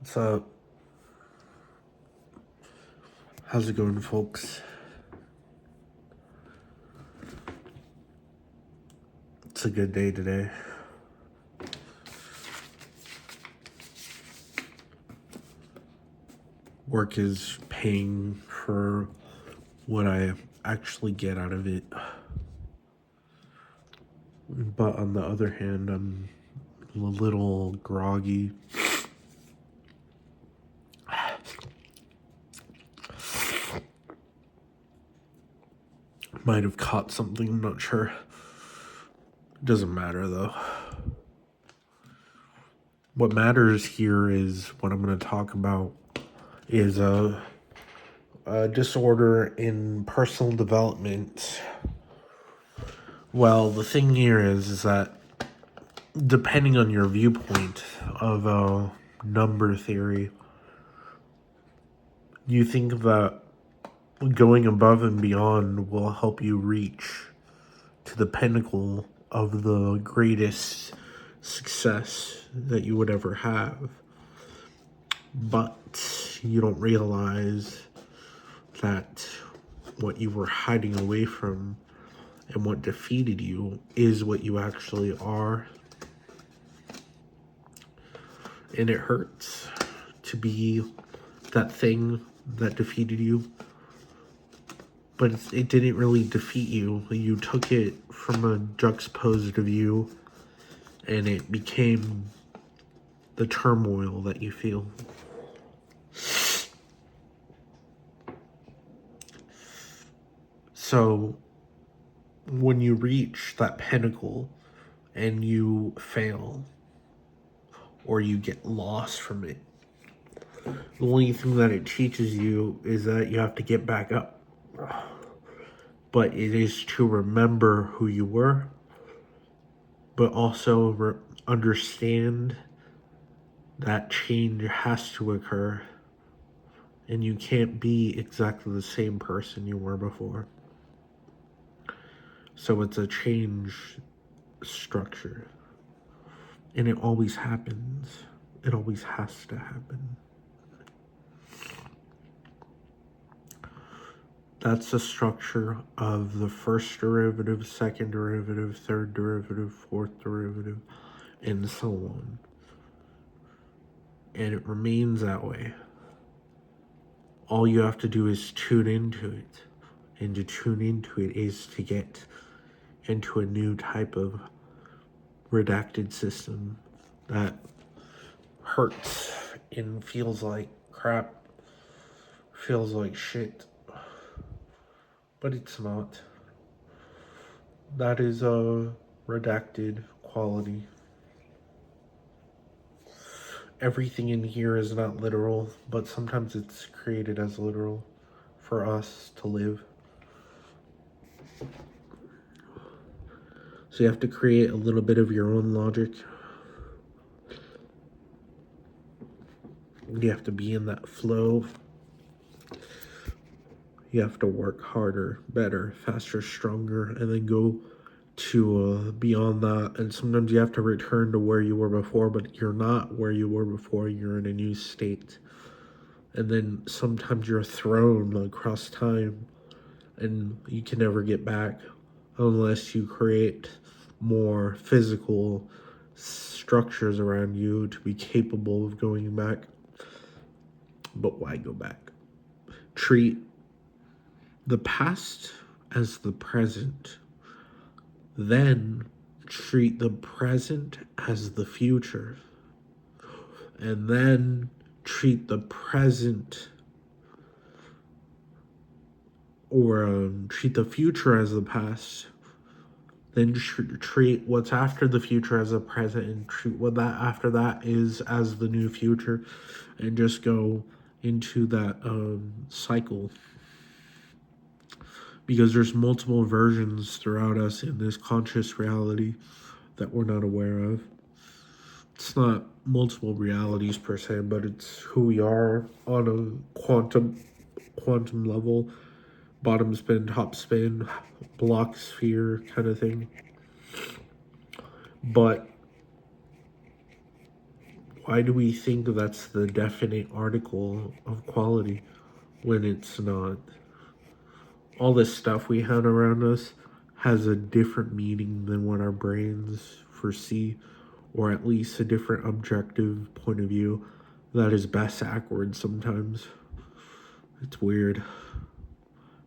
What's up? How's it going, folks? It's a good day today. Work is paying for what I actually get out of it. But on the other hand, I'm a little groggy. Might have caught something, I'm not sure. Doesn't matter though. What matters here is what I'm going to talk about is a disorder in personal development. Well, the thing here is that depending on your viewpoint of number theory, you think that going above and beyond will help you reach to the pinnacle of the greatest success that you would ever have. But you don't realize that what you were hiding away from and what defeated you is what you actually are. And it hurts to be that thing that defeated you. But it didn't really defeat you. You took it from a juxtaposed view, and it became the turmoil that you feel. So, when you reach that pinnacle and you fail, or you get lost from it, the only thing that it teaches you is that you have to get back up. But it is to remember who you were, but also understand that change has to occur, and you can't be exactly the same person you were before. So it's a change structure, and it always happens. It always has to happen. That's the structure of the first derivative, second derivative, third derivative, fourth derivative, and so on. And it remains that way. All you have to do is tune into it. And to tune into it is to get into a new type of redacted system that hurts and feels like crap, feels like shit. But it's not. That is a redacted quality. Everything in here is not literal, but sometimes it's created as literal for us to live. So you have to create a little bit of your own logic. You have to be in that flow. You have to work harder, better, faster, stronger, and then go to beyond that. And sometimes you have to return to where you were before, but you're not where you were before. You're in a new state. And then sometimes you're thrown across time, and you can never get back unless you create more physical structures around you to be capable of going back. But why go back? Treat the past as the present. Then treat the present as the future. And then treat the present treat the future as the past. Then treat what's after the future as the present, and treat what that after that is as the new future, and just go into that cycle. Because there's multiple versions throughout us in this conscious reality that we're not aware of. It's not multiple realities per se, but it's who we are on a quantum level. Bottom spin, top spin, block sphere kind of thing. But Why do we think that's the definite article of quality when it's not? All this stuff we have around us has a different meaning than what our brains foresee, or at least a different objective point of view that is backwards sometimes. It's weird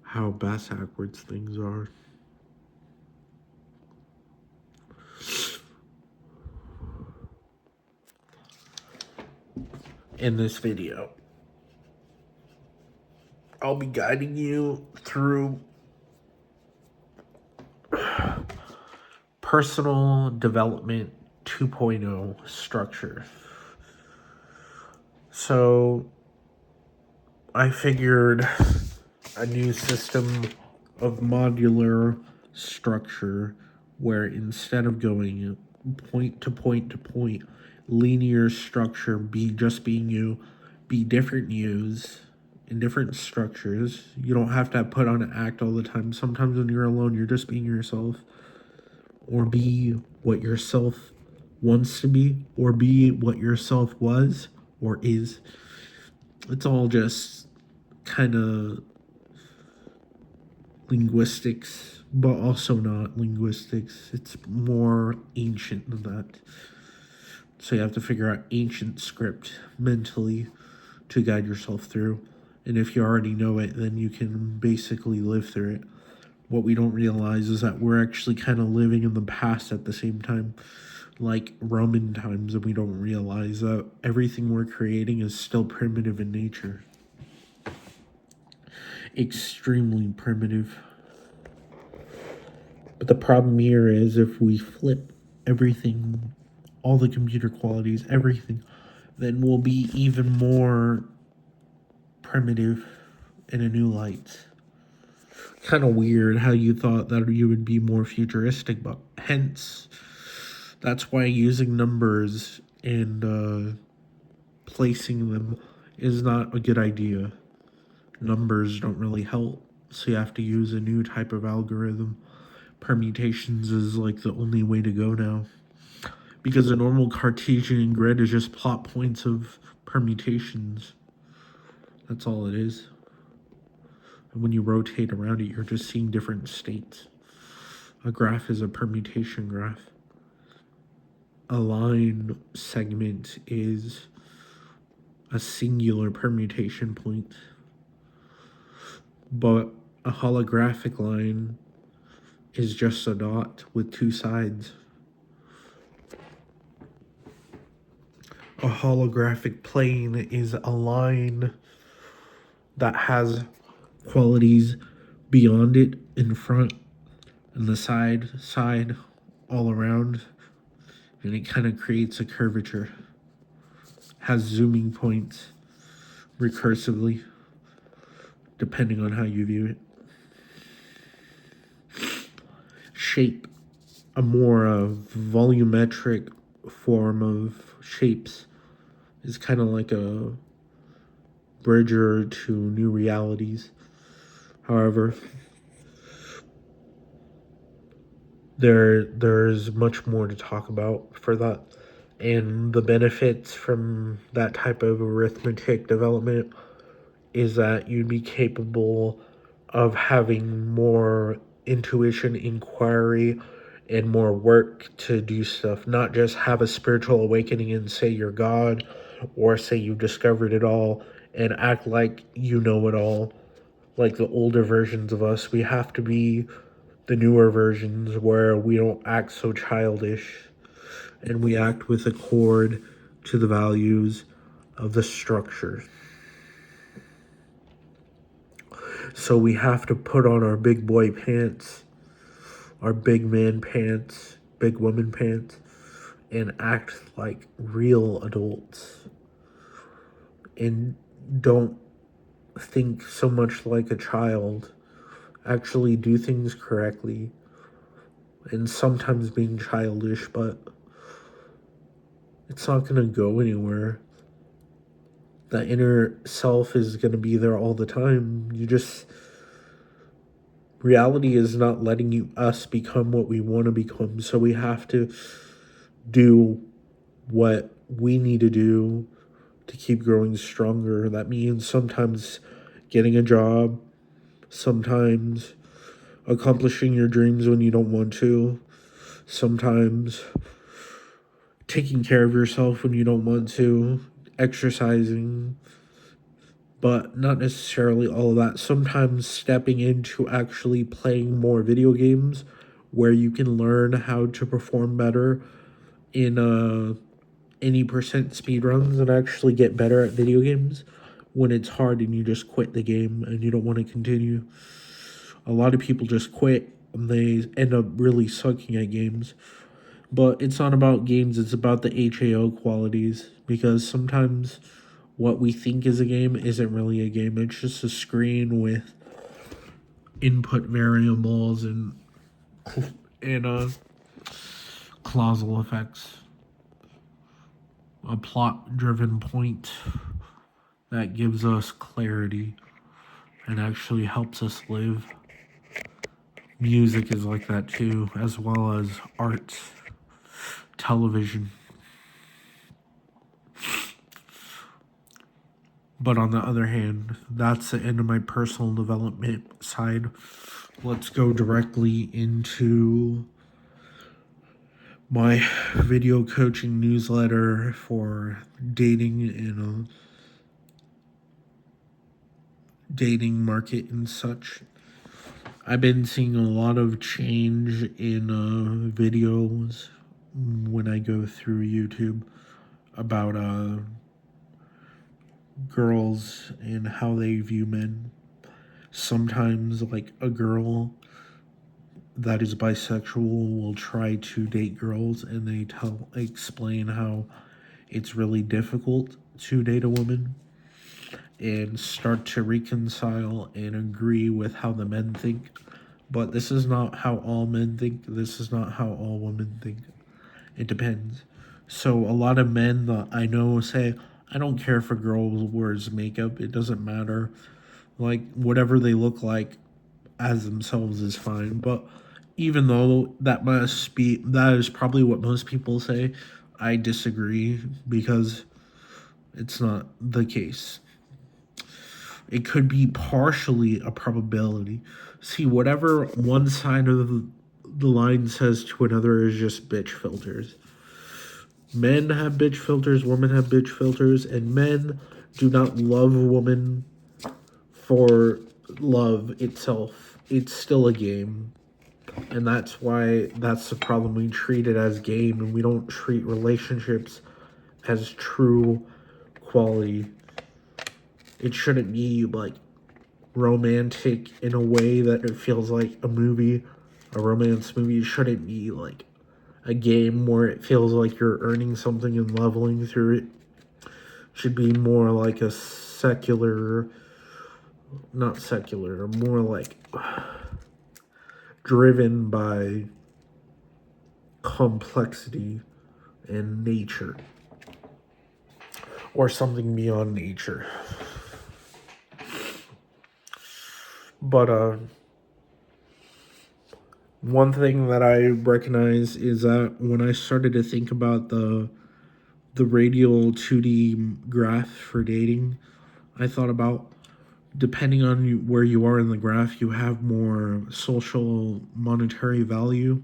how backwards things are. In this video, I'll be guiding you through personal development 2.0 structure. So I figured a new system of modular structure where instead of going point to point to point, linear structure be different yous in different structures. You don't have to put on an act all the time. Sometimes when you're alone, you're just being yourself, or be what yourself wants to be, or be what yourself was or is. It's all just kind of linguistics, but also not linguistics. It's more ancient than that. So you have to figure out ancient script mentally to guide yourself through. And if you already know it, then you can basically live through it. What we don't realize is that we're actually kind of living in the past at the same time, like Roman times, and we don't realize that everything we're creating is still primitive in nature. Extremely primitive. But the problem here is if we flip everything, all the computer qualities, everything, then we'll be even more primitive in a new light. Kind of weird how you thought that you would be more futuristic, but hence, that's why using numbers and placing them is not a good idea. Numbers don't really help, so you have to use a new type of algorithm. Permutations is like the only way to go now, because a normal Cartesian grid is just plot points of permutations. That's all it is. And when you rotate around it, you're just seeing different states. A graph is a permutation graph. A line segment is a singular permutation point. But a holographic line is just a dot with two sides. A holographic plane is a line that has qualities beyond it, in front, and the side, all around, and it kind of creates a curvature. Has zooming points recursively, depending on how you view it. Shape, a more volumetric form of shapes, is kind of like a bridger to new realities. However, there's much more to talk about for that, and the benefits from that type of arithmetic development is that you'd be capable of having more intuition, inquiry, and more work to do stuff, not just have a spiritual awakening and say you're God, or say you discovered it all and act like you know it all, like the older versions of us. We have to be the newer versions where we don't act so childish and we act with accord to the values of the structure. So we have to put on our big boy pants, our big man pants, big woman pants, and act like real adults. And don't think so much like a child. Actually do things correctly. And sometimes being childish, but it's not going to go anywhere. The inner self is going to be there all the time. Reality is not letting us become what we want to become. So we have to do what we need to do to keep growing stronger. That means sometimes getting a job, sometimes accomplishing your dreams when you don't want to, sometimes taking care of yourself when you don't want to, exercising, but not necessarily all of that. Sometimes stepping into actually playing more video games where you can learn how to perform better in any percent speed runs and actually get better at video games when it's hard and you just quit the game and you don't want to continue. A lot of people just quit and they end up really sucking at games. But it's not about games, it's about the HAO qualities because sometimes what we think is a game isn't really a game. It's just a screen with input variables and causal effects. A plot driven point that gives us clarity and actually helps us live. Music is like that too, as well as art, television. But on the other hand, that's the end of my personal development side. Let's go directly into my video coaching newsletter for dating and dating market and such. I've been seeing a lot of change in videos when I go through YouTube about girls and how they view men. Sometimes, like, a girl that is bisexual will try to date girls and they explain how it's really difficult to date a woman and start to reconcile and agree with how the men think. But this is not how all men think. This is not how all women think. It depends. So a lot of men that I know say, I don't care if a girl wears makeup. It doesn't matter. Like, whatever they look like as themselves is fine. But even though that is probably what most people say, I disagree because it's not the case. It could be partially a probability. See, whatever one side of the line says to another is just bitch filters. Men have bitch filters, women have bitch filters, and men do not love women for love itself. It's still a game. And that's why that's the problem. We treat it as game and we don't treat relationships as true quality. It shouldn't be like romantic in a way that it feels like a movie, a romance movie. It shouldn't be like a game where it feels like you're earning something and leveling through it. It should be more like a not secular, more like driven by complexity and nature or something beyond nature. But one thing that I recognize is that when I started to think about the radial 2D graph for dating, I thought about, depending on where you are in the graph, you have more social monetary value.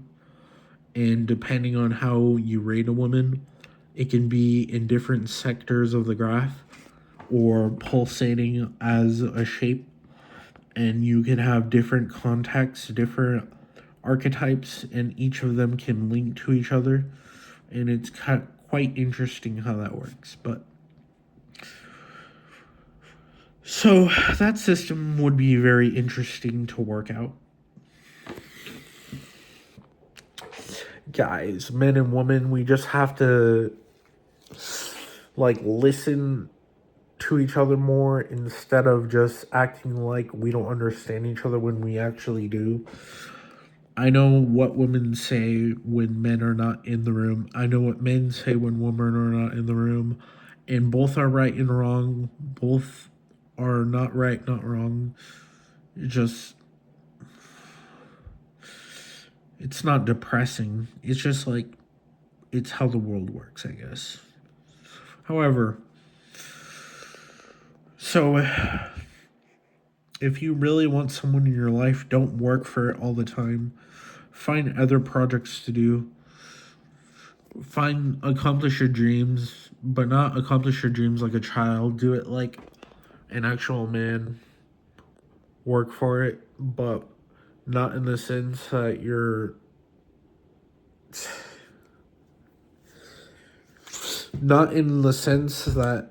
And depending on how you rate a woman, it can be in different sectors of the graph or pulsating as a shape. And you can have different contexts, different archetypes, and each of them can link to each other. And it's quite interesting how that works. But so that system would be very interesting to work out. Guys, men and women, we just have to like listen to each other more instead of just acting like we don't understand each other when we actually do. I know what women say when men are not in the room. I know what men say when women are not in the room. And both are right and wrong. Both are not right, not wrong. Just, it's not depressing. It's just like, it's how the world works, I guess. However, so if you really want someone in your life, don't work for it all the time. Find other projects to do. Accomplish your dreams, but not accomplish your dreams like a child. Do it like an actual man. Work for it, but not in the sense that you're not in the sense that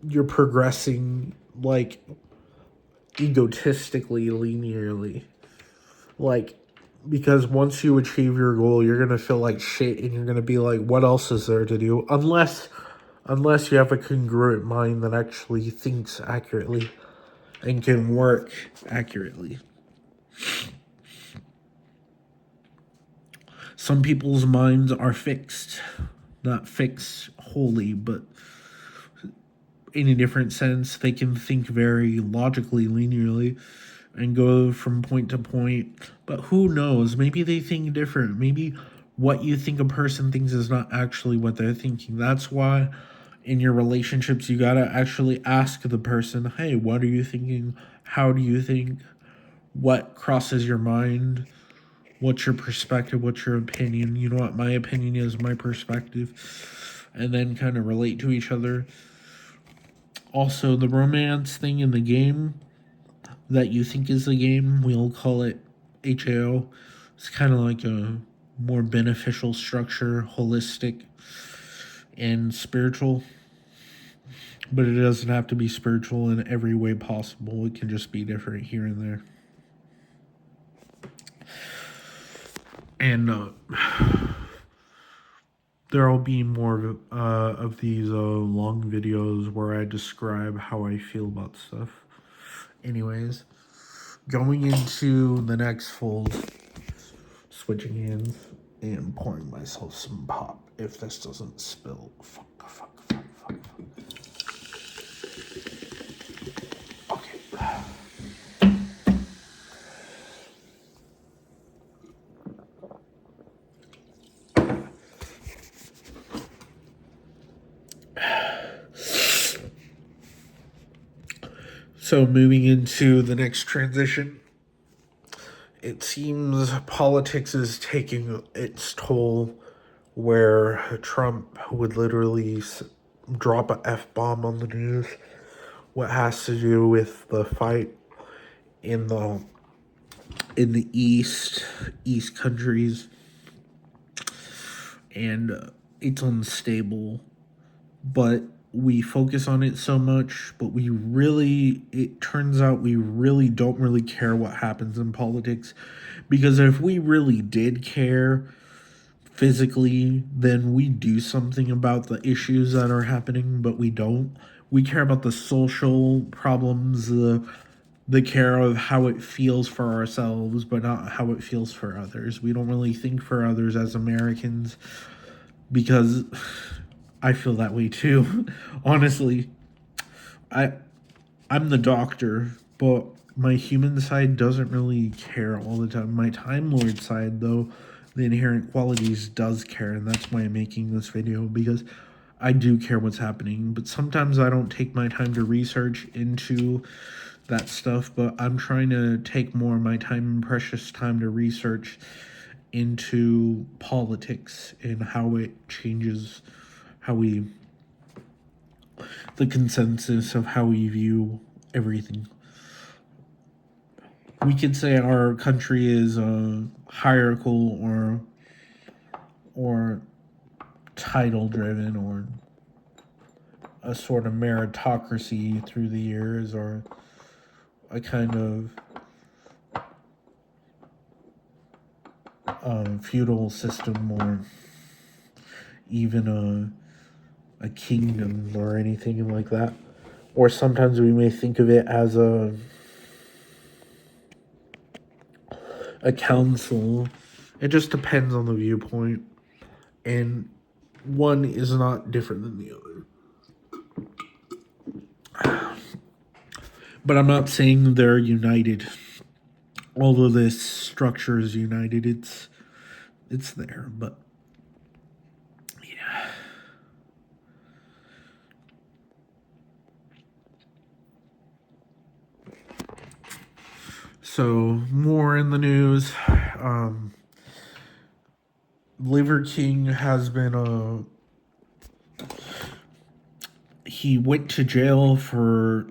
you're progressing like egotistically linearly, like, because once you achieve your goal you're gonna feel like shit and you're gonna be like, what else is there to do, unless you have a congruent mind that actually thinks accurately and can work accurately. Some people's minds are fixed, not fixed wholly, but in a different sense. They can think very logically, linearly, and go from point to point. But who knows? Maybe they think different. Maybe what you think a person thinks is not actually what they're thinking. That's why in your relationships, you gotta actually ask the person, hey, what are you thinking? How do you think? What crosses your mind? What's your perspective? What's your opinion? You know what my opinion is, my perspective, and then kind of relate to each other. Also, the romance thing in the game that you think is the game, we'll call it HAO. It's kind of like a more beneficial structure, holistic and spiritual. But it doesn't have to be spiritual in every way possible. It can just be different here and there. And there will be more of these long videos where I describe how I feel about stuff. Anyways, going into the next fold, switching hands, and pouring myself some pop if this doesn't spill. Fuck. Okay. So moving into the next transition, it seems politics is taking its toll, where Trump would literally drop a F-bomb on the news. What has to do with the fight in the east countries, and it's unstable, but we focus on it so much, but it turns out we really don't really care what happens in politics, because if we really did care physically, then we do something about the issues that are happening, but we don't. We care about the social problems, the care of how it feels for ourselves, but not how it feels for others. We don't really think for others as Americans, because I feel that way too. Honestly, I'm the doctor, but my human side doesn't really care all the time. My Time Lord side, though, the inherent qualities, does care, and that's why I'm making this video, because I do care what's happening, but sometimes I don't take my time to research into that stuff, but I'm trying to take more of my time and precious time to research into politics and how it changes the consensus of how we view everything. We could say our country is hierarchical or title driven, or a sort of meritocracy through the years, or a kind of feudal system, or even a kingdom or anything like that. Or sometimes we may think of it as a council. It just depends on the viewpoint, and one is not different than the other. But I'm not saying they're united. Although this structure is united, it's there. But yeah, So, more in the news. Liver King has been he went to jail for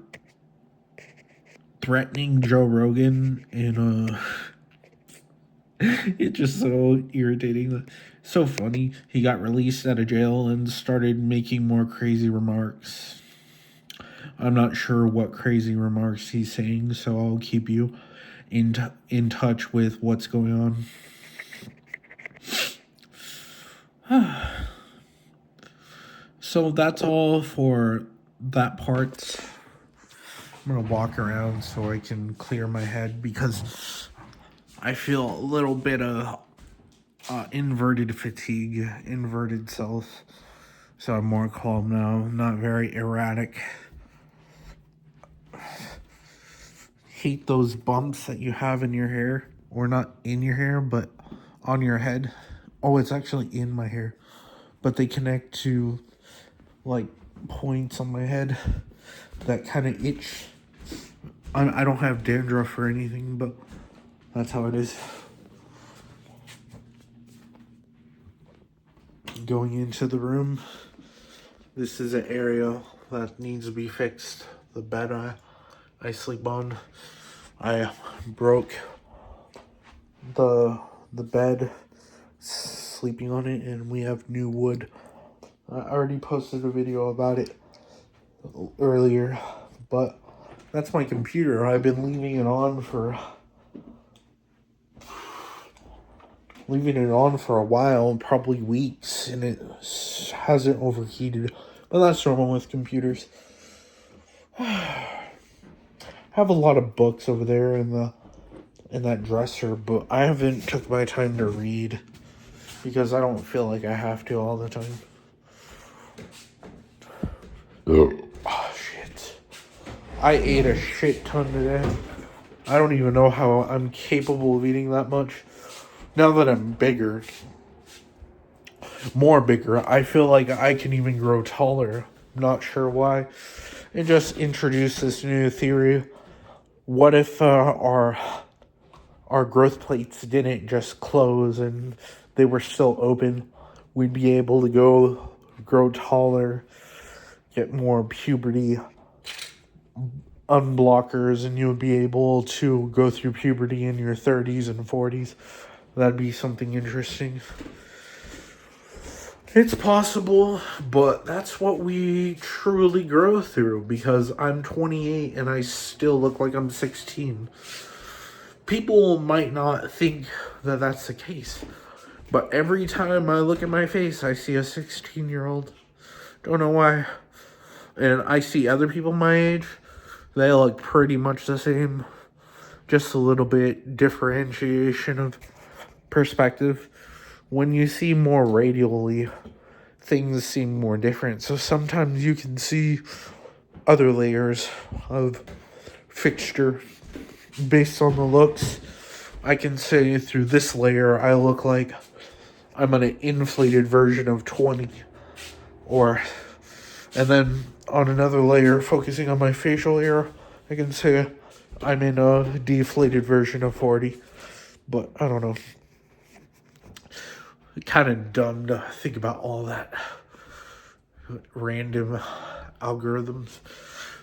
threatening Joe Rogan, and it's just so irritating. So funny. He got released out of jail and started making more crazy remarks. I'm not sure what crazy remarks he's saying, so I'll keep you in touch with what's going on. So that's all for that part. I'm gonna walk around so I can clear my head because I feel a little bit of inverted fatigue, inverted self. So I'm more calm now, not very erratic. Hate those bumps that you have in your hair, or not in your hair, but on your head. Oh, it's actually in my hair, but they connect to like points on my head that kind of itch. I don't have dandruff or anything, but that's how it is. Going into the room, this is an area that needs to be fixed. The bed I sleep on, I broke the bed sleeping on it, and we have new wood. I already posted a video about it earlier, but that's my computer. I've been leaving it on for a while, probably weeks, and it hasn't overheated. But that's normal with computers. I have a lot of books over there in that dresser, but I haven't took my time to read because I don't feel like I have to all the time. Oh shit. I ate a shit ton today. I don't even know how I'm capable of eating that much. Now that I'm bigger, more bigger, I feel like I can even grow taller. I'm not sure why. And just introduce this new theory. What if our growth plates didn't just close and they were still open? We'd be able to grow taller, get more puberty unblockers, and you would be able to go through puberty in your 30s and 40s. That'd be something interesting. It's possible, but that's what we truly grow through, because I'm 28 and I still look like I'm 16. People might not think that that's the case, but every time I look at my face, I see a 16-year-old. Don't know why. And I see other people my age, they look pretty much the same. Just a little bit differentiation of perspective. When you see more radially, things seem more different. So sometimes you can see other layers of fixture based on the looks. I can say through this layer, I look like I'm an inflated version of 20. And then on another layer, focusing on my facial hair, I can say I'm in a deflated version of 40. But I don't know. Kind of dumb to think about all that random algorithms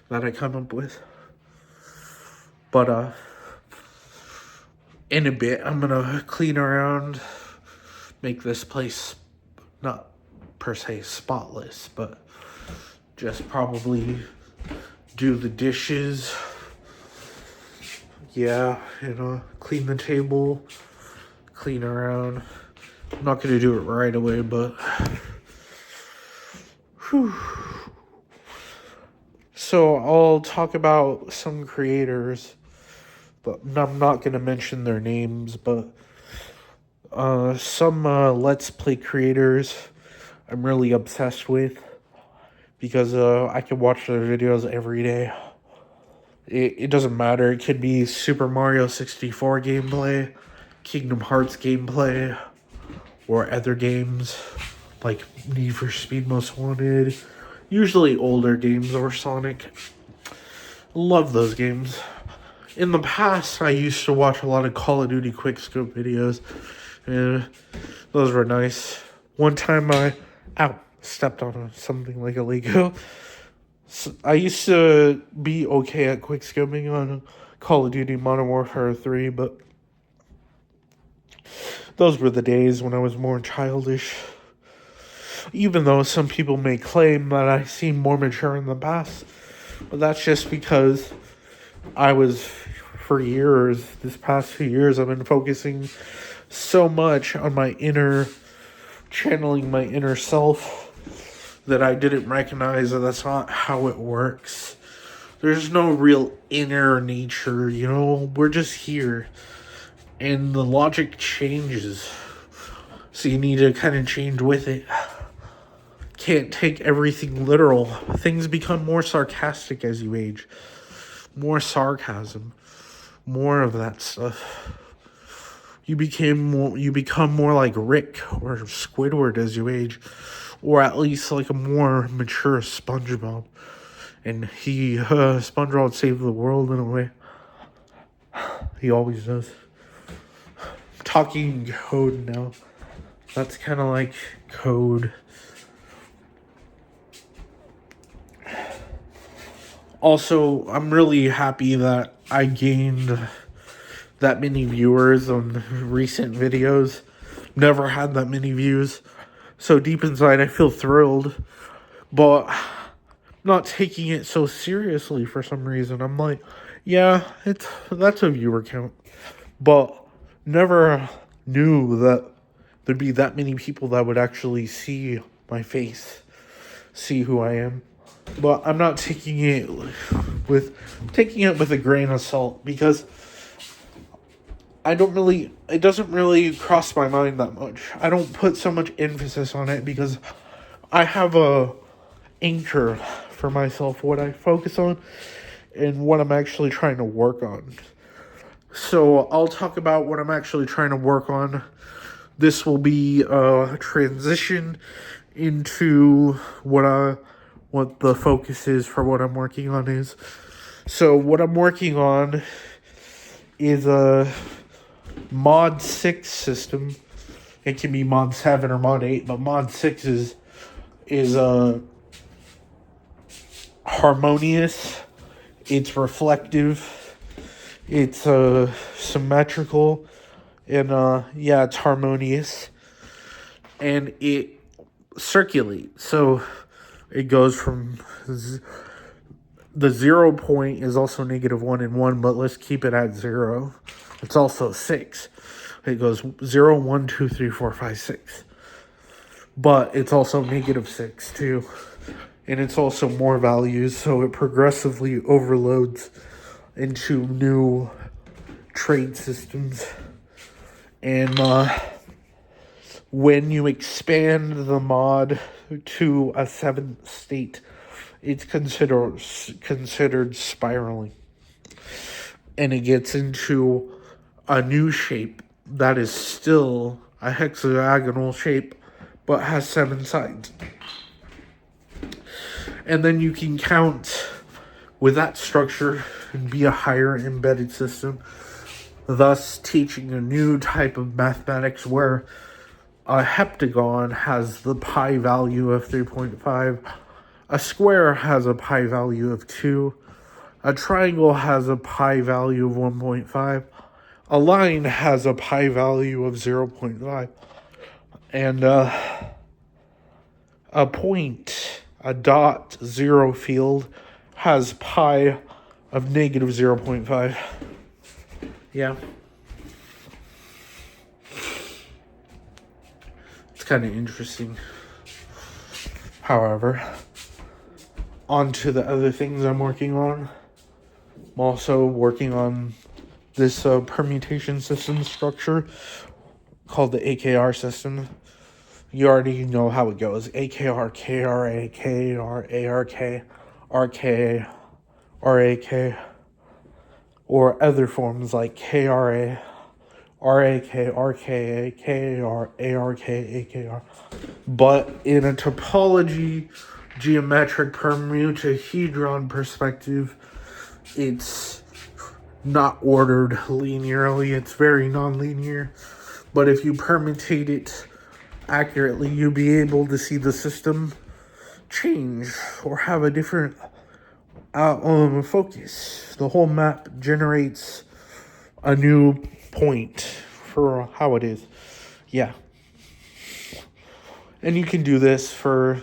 that I come up with. But in a bit, I'm gonna clean around, make this place not per se spotless, but just probably do the dishes. Yeah, clean the table, clean around. I'm not gonna do it right away, but whew. So I'll talk about some creators, but I'm not gonna mention their names, but some Let's Play creators I'm really obsessed with, because I can watch their videos every day. It doesn't matter. It could be Super Mario 64 gameplay, Kingdom Hearts gameplay, or other games like Need for Speed Most Wanted. Usually older games, or Sonic. Love those games. In the past, I used to watch a lot of Call of Duty quickscope videos, and those were nice. One time stepped on something like a Lego. So I used to be okay at quickscoping on Call of Duty Modern Warfare 3, but those were the days when I was more childish. Even though some people may claim that I seem more mature in the past, but that's just because for years, this past few years, I've been focusing so much on channeling my inner self, that I didn't recognize that that's not how it works. There's no real inner nature, we're just here. And the logic changes. So you need to kind of change with it. Can't take everything literal. Things become more sarcastic as you age. More sarcasm. More of that stuff. You become more like Rick or Squidward as you age. Or at least like a more mature SpongeBob. And SpongeBob saved the world in a way. He always does. Talking code now. That's kind of like code. Also, I'm really happy that I gained that many viewers on recent videos. Never had that many views. So deep inside, I feel thrilled. But not taking it so seriously for some reason. I'm like, yeah, that's a viewer count. But never knew that there'd be that many people that would actually see my face, see who I am. But I'm not taking it with a grain of salt, because it doesn't really cross my mind that much. I don't put so much emphasis on it because I have a anchor for myself, what I focus on and what I'm actually trying to work on. So I'll talk about what I'm actually trying to work on. This will be a transition into what the focus is for what I'm working on is. So what I'm working on is a Mod 6 system. It can be Mod 7 or Mod 8, but Mod 6 is harmonious. It's reflective. It's symmetrical. And it's harmonious. And it circulates. So it goes from the 0 point is also -1 and 1, but let's keep it at 0. It's also 6. It goes 0, 1, 2, 3, 4, 5, 6. But it's also -6 too. And it's also more values, so it progressively overloads into new trade systems. And when you expand the mod to a 7th state, it's considered spiraling. And it gets into a new shape that is still a hexagonal shape, but has 7 sides. And then you can count with that structure and be a higher embedded system, thus teaching a new type of mathematics where a heptagon has the pi value of 3.5, a square has a pi value of 2, a triangle has a pi value of 1.5, a line has a pi value of 0.5, and a point, a dot, 0 field, has pi of -0.5. Yeah. It's kind of interesting. However, on to the other things I'm working on. I'm also working on this permutation system structure called the AKR system. You already know how it goes. AKR, KRA, KR, ARK, RK, RAK, or other forms like KRA, RAK, RKA, KAR, ARK, AKR. But in a topology, geometric permutahedron perspective, it's not ordered linearly. It's very non-linear. But if you permutate it accurately, you'll be able to see the system change or have a different focus. The whole map generates a new point for how it is. Yeah. And you can do this for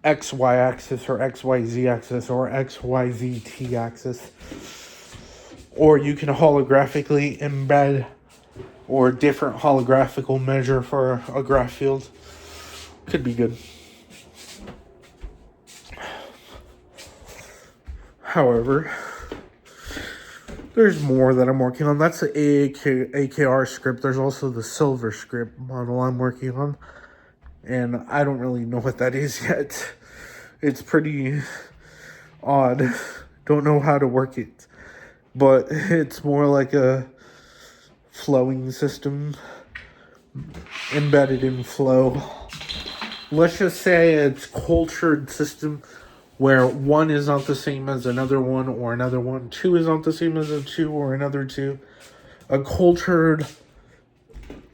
XY axis or XYZ axis or XYZT axis. Or you can holographically embed or different holographical measure for a graph field. Could be good. However, there's more that I'm working on. That's the AKR script. There's also the Silver script model I'm working on. And I don't really know what that is yet. It's pretty odd. Don't know how to work it. But it's more like a flowing system embedded in flow. Let's just say it's cultured system where one is not the same as another one or another one. Two is not the same as a two or another two. A cultured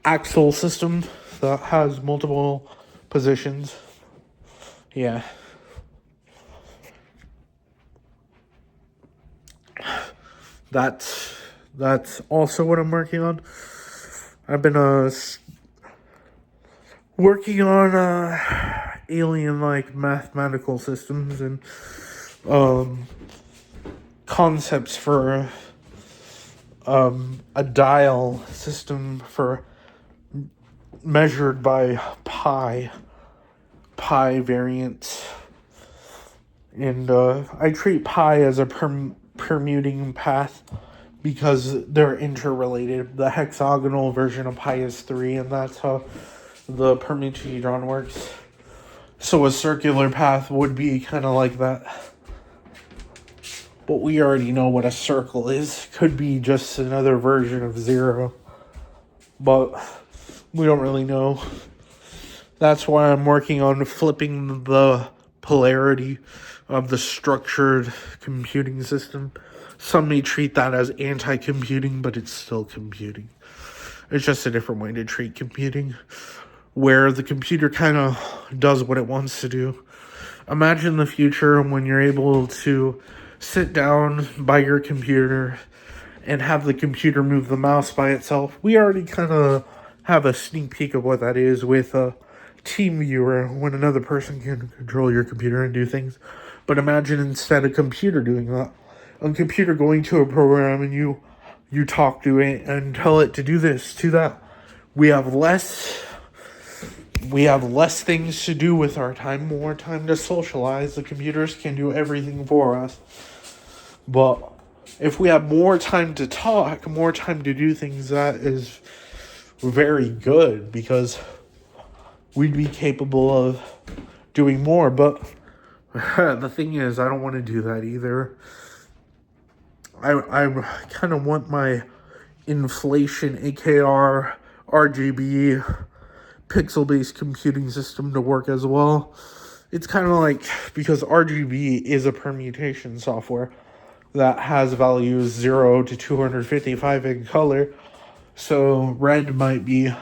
axle system that has multiple positions. Yeah. That's also what I'm working on. I've been working on alien-like mathematical systems and concepts for a dial system for measured by pi variance. And I treat pi as a permuting path because they're interrelated. The hexagonal version of pi is 3, and that's how the permutation works. So a circular path would be kind of like that. But we already know what a circle is. Could be just another version of 0. But we don't really know. That's why I'm working on flipping the polarity of the structured computing system. Some may treat that as anti-computing, but it's still computing. It's just a different way to treat computing, where the computer kind of does what it wants to do. Imagine the future when you're able to sit down by your computer and have the computer move the mouse by itself. We already kind of have a sneak peek of what that is with a TeamViewer, when another person can control your computer and do things. But imagine instead a computer doing that. A computer going to a program and you talk to it and tell it to do this, do that. We have less things to do with our time, more time to socialize. The computers can do everything for us. But if we have more time to talk, more time to do things, that is very good, because we'd be capable of doing more. But the thing is, I don't want to do that either. I kind of want my inflation AKR RGB pixel-based computing system to work as well. It's kind of like, because RGB is a permutation software that has values 0 to 255 in color. So red might be,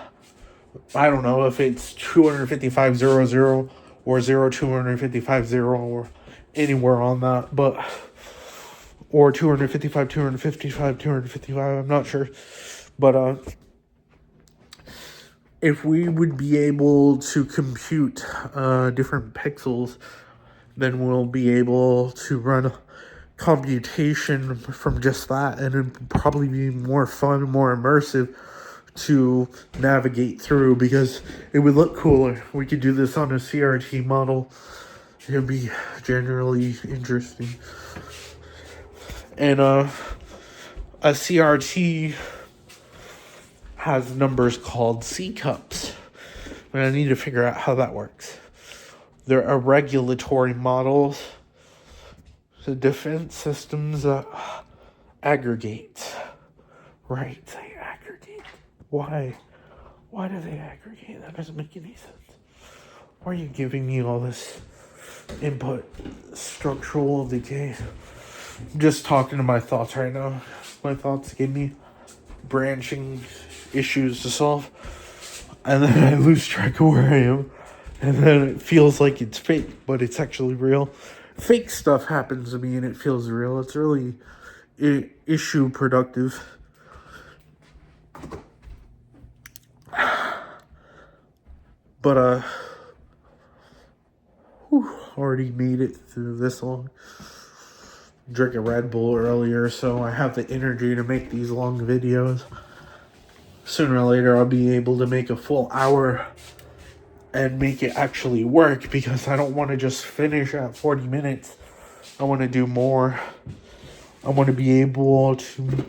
I don't know if it's 255.00 or 0.255.0 or anywhere on that, but or 255, 255, 255, I'm not sure. But if we would be able to compute different pixels, then we'll be able to run computation from just that, and it'd probably be more fun, more immersive to navigate through, because it would look cooler. We could do this on a CRT model. It would be generally interesting. And a CRT has numbers called C-cups, and I need to figure out how that works. There are regulatory models, the defense systems that aggregate. Right, they aggregate. Why? Why do they aggregate? That doesn't make any sense. Why are you giving me all this input? Structural decay. just talking to my thoughts right now. My thoughts give me branching issues to solve. And then I lose track of where I am. And then it feels like it's fake, but it's actually real. Fake stuff happens to me and it feels real. It's really issue productive. But, already made it through this long. Drank a Red Bull earlier, so I have the energy to make these long videos. Sooner or later, I'll be able to make a full hour and make it actually work, because I don't want to just finish at 40 minutes. I want to do more. I want to be able to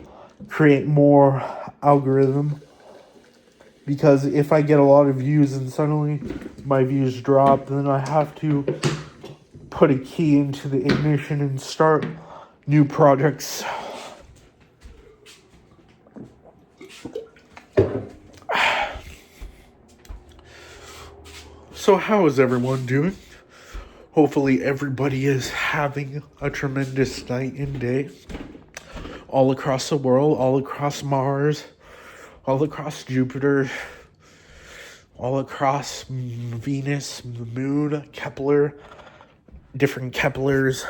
create more algorithm, because if I get a lot of views and suddenly my views drop, then I have to put a key into the ignition and start new projects. So how is everyone doing? Hopefully everybody is having a tremendous night and day. All across the world, all across Mars, all across Jupiter, all across Venus, the Moon, Kepler, different Keplers.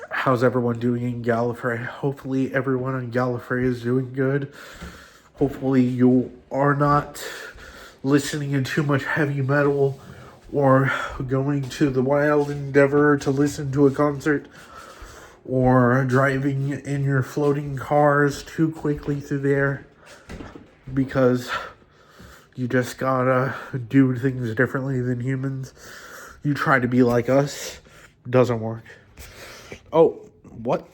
How's everyone doing in Gallifrey? Hopefully everyone in Gallifrey is doing good. Hopefully you are not listening to too much heavy metal or going to the wild endeavor to listen to a concert, or driving in your floating cars too quickly through the air, because you just gotta do things differently than humans. You try to be like us, doesn't work. Oh, what?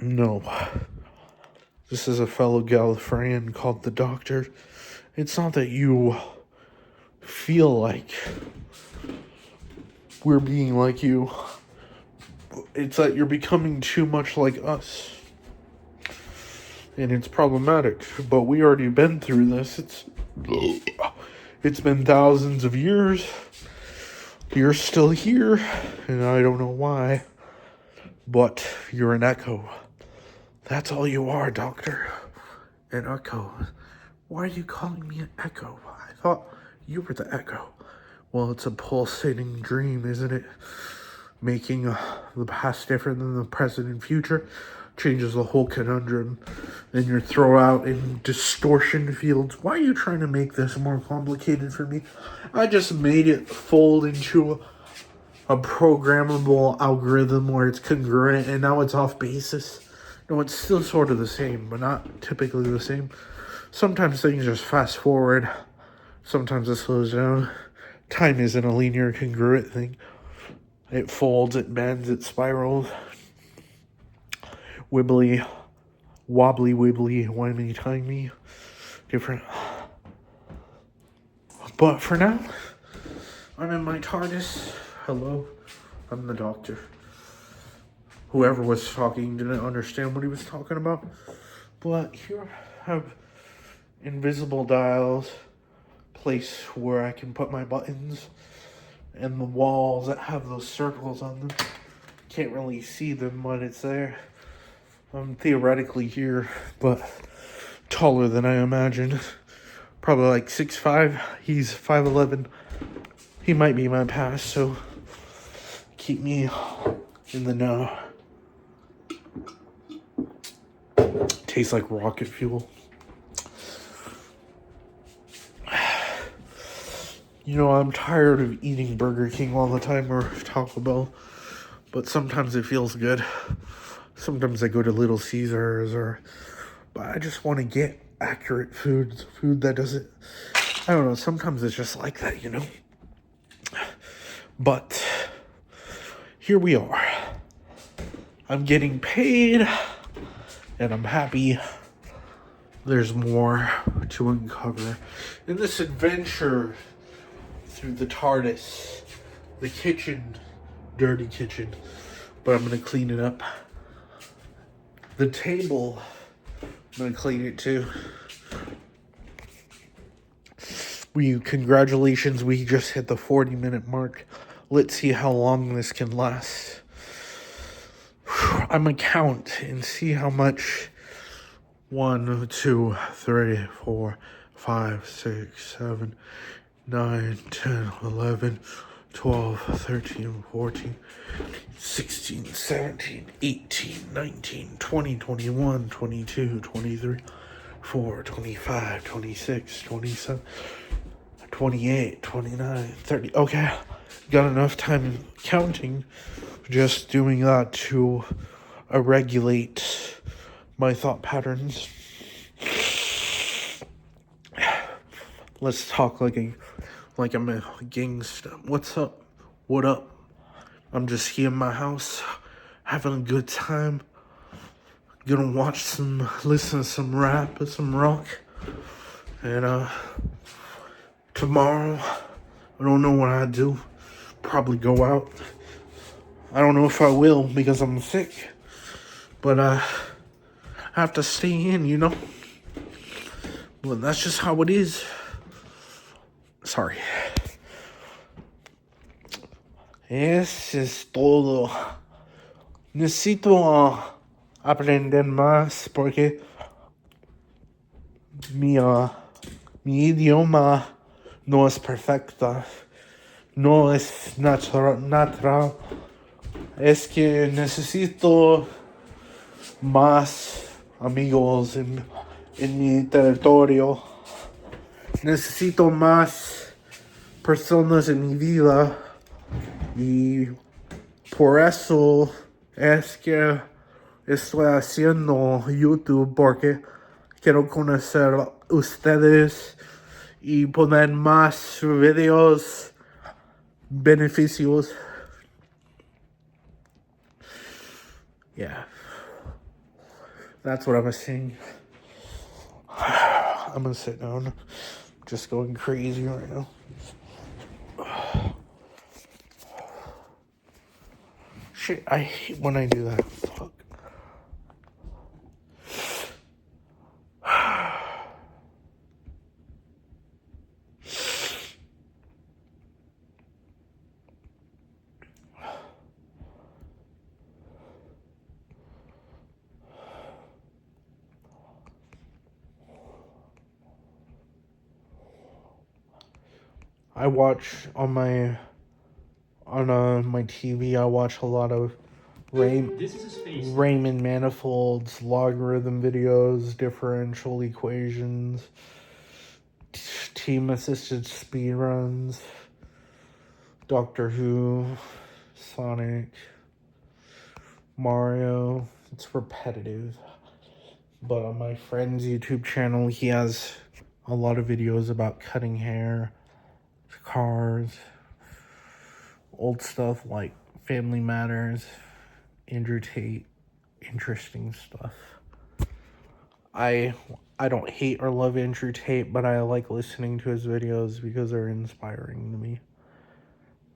No. This is a fellow Gallifreyan called the Doctor. It's not that you feel like we're being like you. It's that you're becoming too much like us. And it's problematic. But we already been through this. It's been thousands of years. You're still here. And I don't know why. But you're an echo. That's all you are, Doctor. An echo. Why are you calling me an echo? I thought you were the echo. Well, it's a pulsating dream, isn't it? Making the past different than the present and future changes the whole conundrum. Then you're thrown out in distortion fields. Why are you trying to make this more complicated for me? I just made it fold into a programmable algorithm where it's congruent, and now it's off basis. No, it's still sort of the same, but not typically the same. Sometimes things just fast forward. Sometimes it slows down. Time isn't a linear congruent thing. It folds, it bends, it spirals. Wibbly, wobbly, wibbly, whiny, timey. Different. But for now, I'm in my TARDIS. Hello, I'm the Doctor. Whoever was talking didn't understand what he was talking about. But here I have invisible dials, place where I can put my buttons, and the walls that have those circles on them. Can't really see them, but it's there. I'm theoretically here, but taller than I imagined. Probably like 6'5". He's 5'11". He might be my past, so keep me in the know. Tastes like rocket fuel. You know, I'm tired of eating Burger King all the time or Taco Bell, but sometimes it feels good. Sometimes I go to Little Caesars, but I just want to get accurate food that doesn't, I don't know, sometimes it's just like that, you know? But here we are. I'm getting paid, and I'm happy. There's more to uncover in this adventure through the TARDIS, the kitchen, dirty kitchen, but I'm gonna clean it up. The table, I'm gonna clean it too. Congratulations, we just hit the 40-minute mark. Let's see how long this can last. I'm gonna count and see how much. 1, 2, 3, 4, 5, 6, 7, 9, 10, 11, 12, 13, 14, 16, 17, 18, 19, 20, 21, 22, 23, 4, 25, 26, 27, 28, 29, 30. Okay, got enough time counting, just doing that to regulate my thought patterns. Let's talk like I'm a gangster. What's up? What up? I'm just here in my house, having a good time. Gonna listen to some rap or some rock. And tomorrow, I don't know what I do. Probably go out. I don't know if I will because I'm sick. But I have to stay in, you know? But that's just how it is. Sorry. Eso es todo. Necesito aprender más porque mi idioma no es perfecta. No es natural. Es que necesito más amigos en mi territorio. Necesito más personas en mi vida. Y por eso es que estoy haciendo YouTube, porque quiero conocer a ustedes y poner más videos beneficios. Yeah, that's what I was saying. I'm gonna sit down. I'm just going crazy right now. Shit, I hate when I do that. Fuck. I watch on my TV. I watch a lot of Raymond Manifold's logarithm videos, differential equations, team assisted speedruns, Doctor Who, Sonic, Mario. It's repetitive. But on my friend's YouTube channel, he has a lot of videos about cutting hair, cars, old stuff like Family Matters, Andrew Tate, interesting stuff. I don't hate or love Andrew Tate, but I like listening to his videos because they're inspiring to me.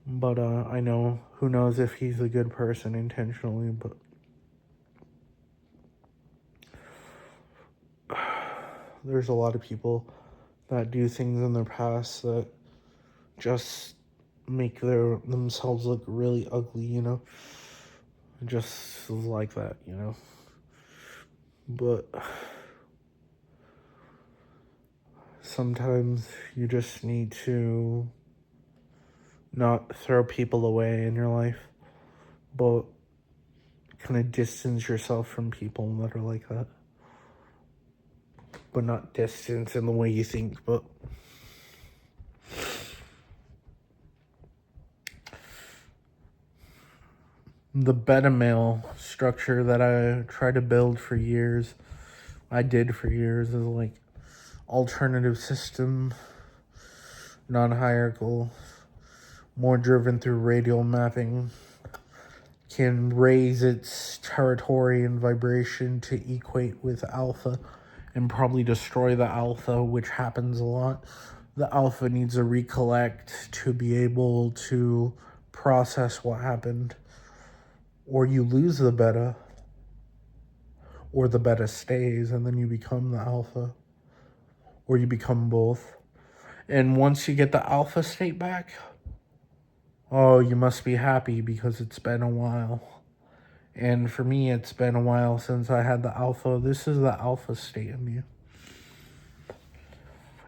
But I know, who knows if he's a good person intentionally, but there's a lot of people that do things in their past that just make themselves look really ugly, you know? Just like that, you know? But sometimes you just need to not throw people away in your life, but kind of distance yourself from people that are like that. But not distance in the way you think, but the beta male structure that I tried to build for years, is like alternative system, non-hierarchical, more driven through radial mapping, can raise its territory and vibration to equate with alpha and probably destroy the alpha, which happens a lot. The alpha needs to recollect to be able to process what happened. Or you lose the beta, or the beta stays and then you become the alpha, or you become both. And once you get the alpha state back, oh, you must be happy because it's been a while. And for me, it's been a while since I had the alpha. This is the alpha state of me.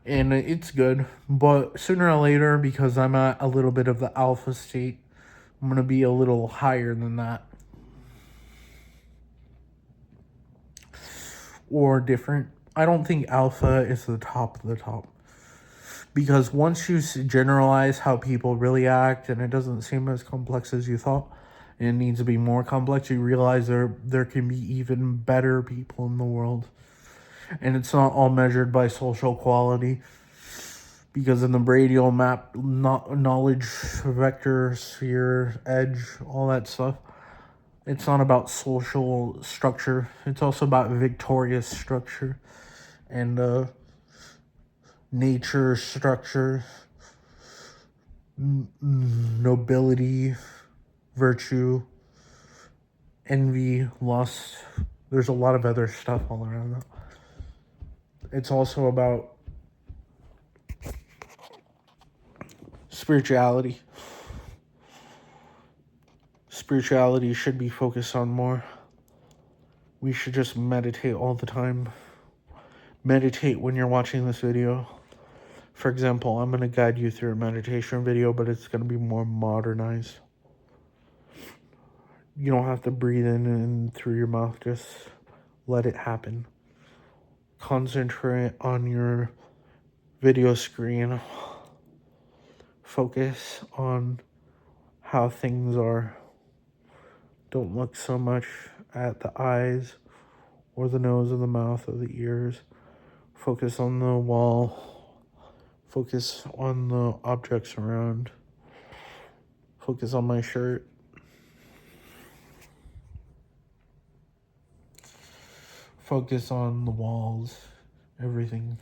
And it's good. But sooner or later, because I'm at a little bit of the alpha state, I'm going to be a little higher than that. Or different. I don't think alpha is the top of the top. Because once you generalize how people really act, and it doesn't seem as complex as you thought, and it needs to be more complex, you realize there can be even better people in the world. And it's not all measured by social quality. Because in the Bradial map, knowledge, vector, sphere, edge, all that stuff, it's not about social structure. It's also about victorious structure and nature structure, nobility, virtue, envy, lust. There's a lot of other stuff all around that. It's also about spirituality. Spirituality should be focused on more. We should just meditate all the time. Meditate when you're watching this video. For example, I'm going to guide you through a meditation video, but it's going to be more modernized. You don't have to breathe in and through your mouth. Just let it happen. Concentrate on your video screen. Focus on how things are. Don't look so much at the eyes or the nose or the mouth or the ears. Focus on the wall. Focus on the objects around. Focus on my shirt. Focus on the walls. Everything.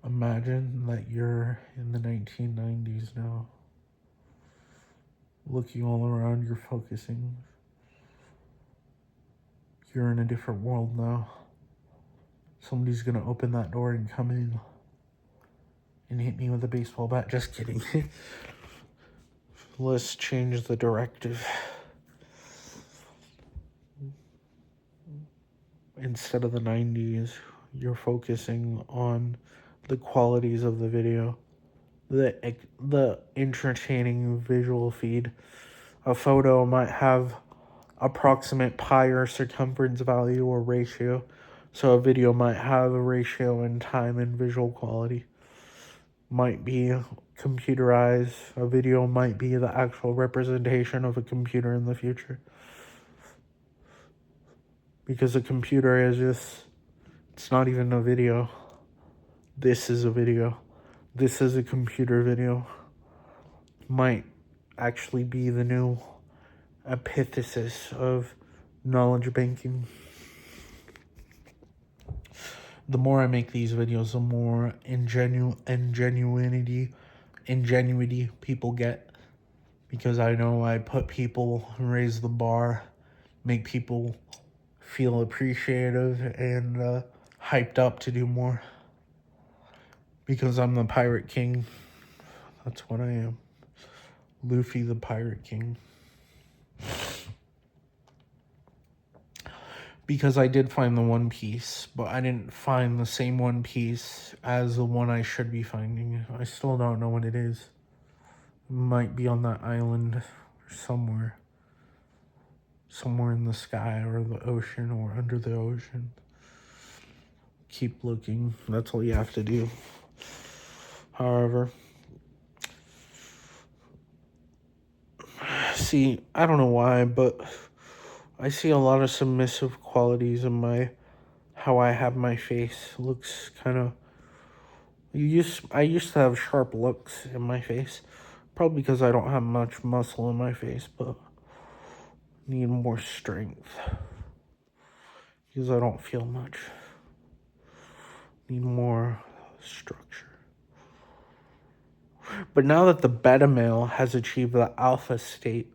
Imagine that you're in the 1990s now. Looking all around, you're focusing. You're in a different world now. Somebody's gonna open that door and come in and hit me with a baseball bat. Just kidding. Let's change the directive. Instead of the 90s, you're focusing on the qualities of the video, the entertaining visual feed. A photo might have approximate pi or circumference value or ratio, so a video might have a ratio in time and visual quality. Might be computerized. A video might be the actual representation of a computer in the future. Because a computer is just, it's not even a video. This is a video. This is a computer video. Might actually be the new antithesis of knowledge banking. The more I make these videos, the more ingenuity people get. Because I know I put people, raise the bar, make people feel appreciative and hyped up to do more. Because I'm the Pirate King. That's what I am. Luffy the Pirate King. Because I did find the One Piece, but I didn't find the same One Piece as the one I should be finding. I still don't know what it is. It might be on that island somewhere. Somewhere in the sky or the ocean or under the ocean. Keep looking. That's all you have to do. However, see, I don't know why, but I see a lot of submissive qualities in how I have my face. Looks kind of, I used to have sharp looks in my face, probably because I don't have much muscle in my face, but need more strength, because I don't feel much. Need more structure. But now that the beta male has achieved the alpha state,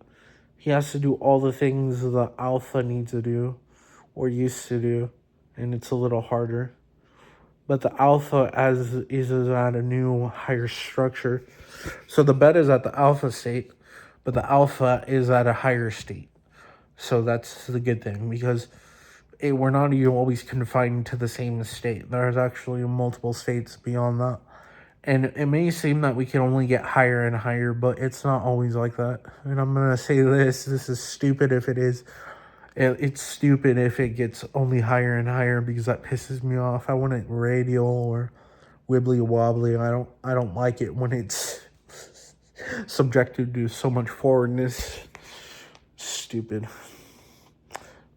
he has to do all the things the alpha needs to do, or used to do, and it's a little harder. But the alpha is at a new, higher structure. So the beta is at the alpha state, but the alpha is at a higher state. So that's the good thing, because we're not even always confined to the same state. There's actually multiple states beyond that. And it may seem that we can only get higher and higher, but it's not always like that. And I'm going to say this is stupid if it is. It's stupid if it gets only higher and higher, because that pisses me off. I want it radial or wibbly wobbly. I don't like it when it's subjected to so much forwardness. Stupid.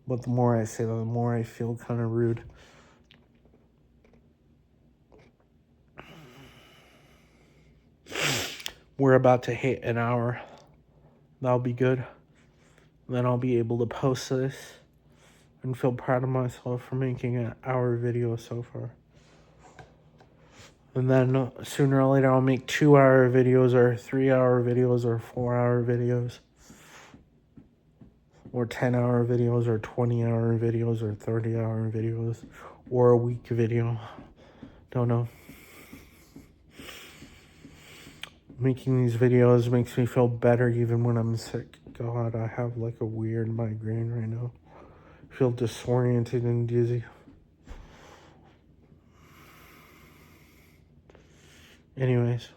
But the more I say that, the more I feel kind of rude. We're about to hit an hour. That'll be good. Then I'll be able to post this and feel proud of myself for making an hour video so far. And then sooner or later I'll make 2-hour videos or 3-hour videos or 4-hour videos. Or 10-hour videos or 20-hour videos or 30-hour videos. Or a week video. Don't know. Making these videos makes me feel better even when I'm sick. God, I have like a weird migraine right now. I feel disoriented and dizzy. Anyways,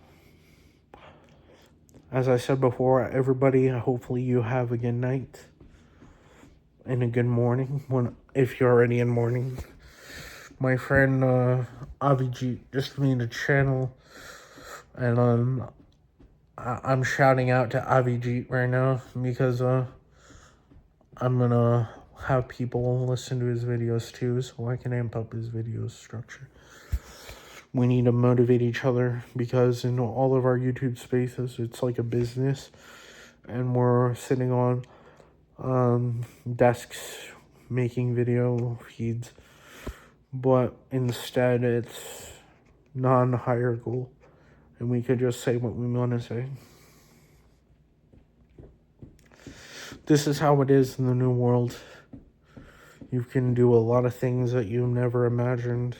as I said before, everybody, hopefully you have a good night and a good morning if you're already in morning. My friend Avijit just made a channel, and I'm shouting out to Avijit right now because I'm gonna have people listen to his videos too, so I can amp up his video structure. We need to motivate each other, because in all of our YouTube spaces, it's like a business, and we're sitting on desks making video feeds, but instead it's non-hierarchical, and we could just say what we want to say. This is how it is in the new world. You can do a lot of things that you never imagined.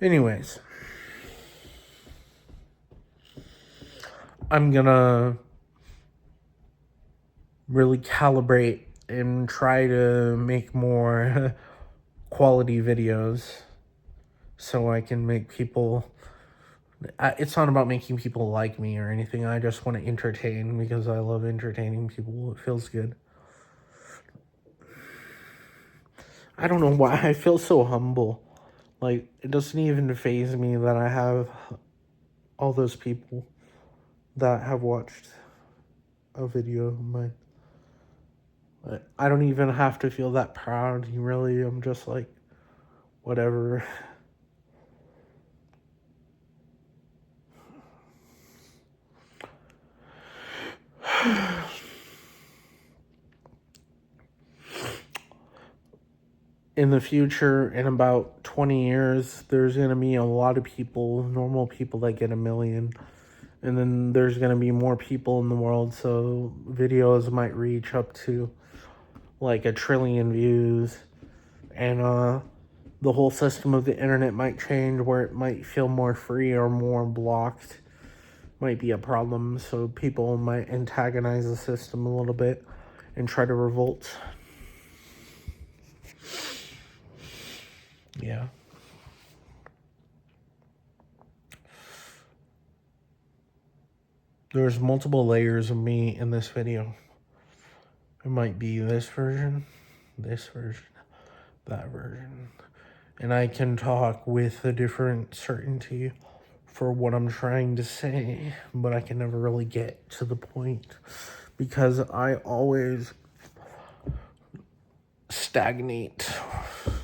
Anyways, I'm gonna really calibrate and try to make more quality videos so I can make people... It's not about making people like me or anything. I just want to entertain, because I love entertaining people. It feels good. I don't know why I feel so humble. Like, it doesn't even faze me that I have all those people that have watched a video of mine. I don't even have to feel that proud. Really, I'm just like, whatever. In the future, in about 20 years, there's going to be a lot of people, normal people, that get 1 million. And then there's going to be more people in the world, so videos might reach up to like 1 trillion views. And the whole system of the internet might change, where it might feel more free or more blocked. Might be a problem, so people might antagonize the system a little bit and try to revolt. Yeah. There's multiple layers of me in this video. It might be this version, that version. And I can talk with a different certainty for what I'm trying to say, but I can never really get to the point, because I always stagnate,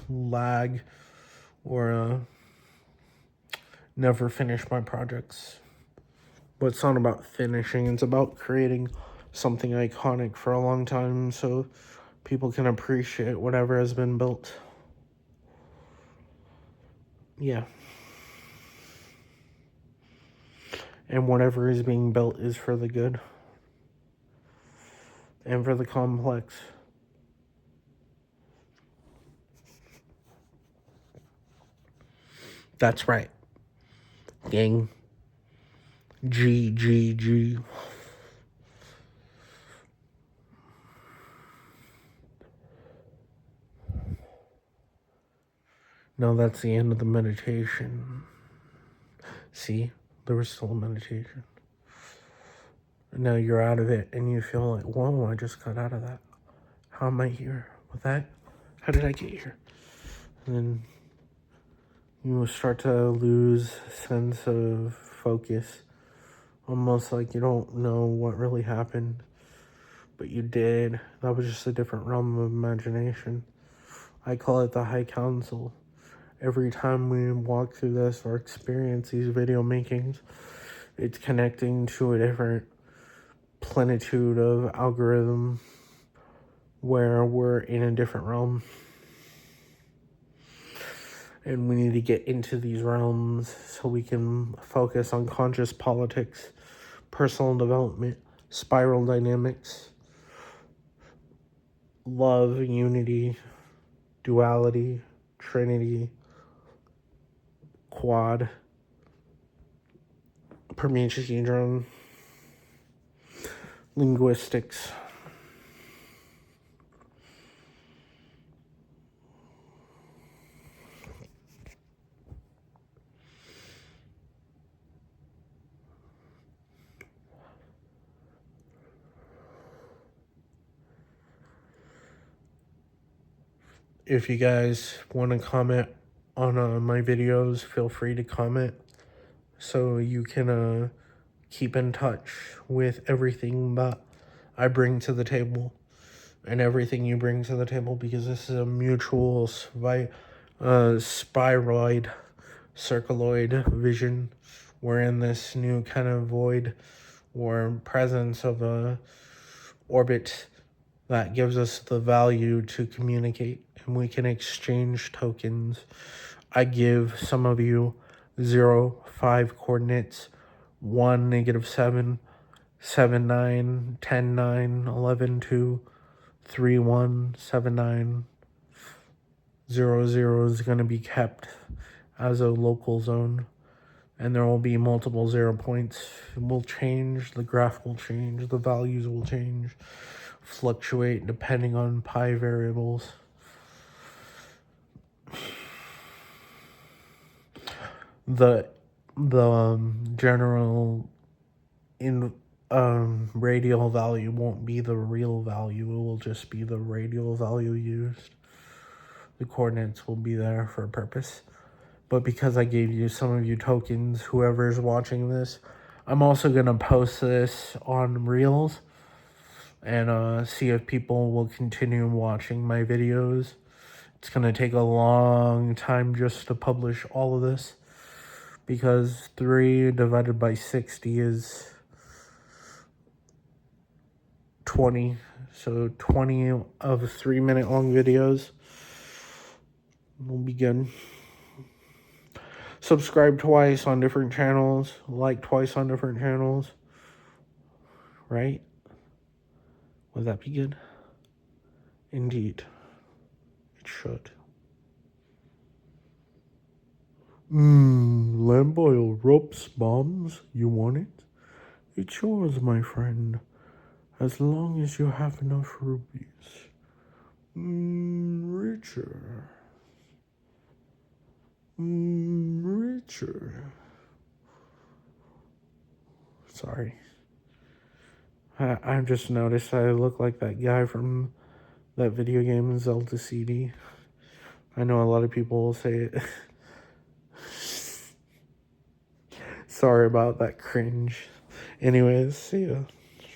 lag, or never finish my projects. But it's not about finishing, it's about creating something iconic for a long time so people can appreciate whatever has been built. Yeah. And whatever is being built is for the good. And for the complex. That's right. Gang. G. No, that's the end of the meditation. See? There was still a meditation. Now you're out of it and you feel like, whoa, I just got out of that. How am I here with that? How did I get here? And then you will start to lose sense of focus. Almost like you don't know what really happened. But you did. That was just a different realm of imagination. I call it the high council. Every time we walk through this or experience these video makings, it's connecting to a different plenitude of algorithm where we're in a different realm. And we need to get into these realms so we can focus on conscious politics, personal development, spiral dynamics, love, unity, duality, trinity, quad, Parmenides, linguistics. If you guys want to comment on my videos, feel free to comment so you can keep in touch with everything that I bring to the table and everything you bring to the table, because this is a mutual spiroid, circuloid vision. We're in this new kind of void or presence of a orbit that gives us the value to communicate, and we can exchange tokens. I give some of you 0, 5 coordinates, 1, -7, 7, 9, 10, 9, 11, 2, 3, 1, 7, 9. 0, 0 is going to be kept as a local zone, and there will be multiple 0 points. It will change, the graph will change, the values will change, fluctuate depending on pi variables. The general radial value won't be the real value. It will just be the radial value used. The coordinates will be there for a purpose. But because I gave you some of you tokens, whoever's watching this, I'm also going to post this on Reels and see if people will continue watching my videos. It's going to take a long time just to publish all of this, because 3 divided by 60 is 20. So 20 of 3-minute long videos will be good. Subscribe twice on different channels. Like twice on different channels. Right? Would that be good? Indeed. It should. Lamb oil ropes bombs. You want it? It's yours, my friend. As long as you have enough rubies. Richer. Richer. Sorry. I just noticed I look like that guy from that video game Zelda CD. I know a lot of people will say it. Sorry about that cringe. Anyways, see ya.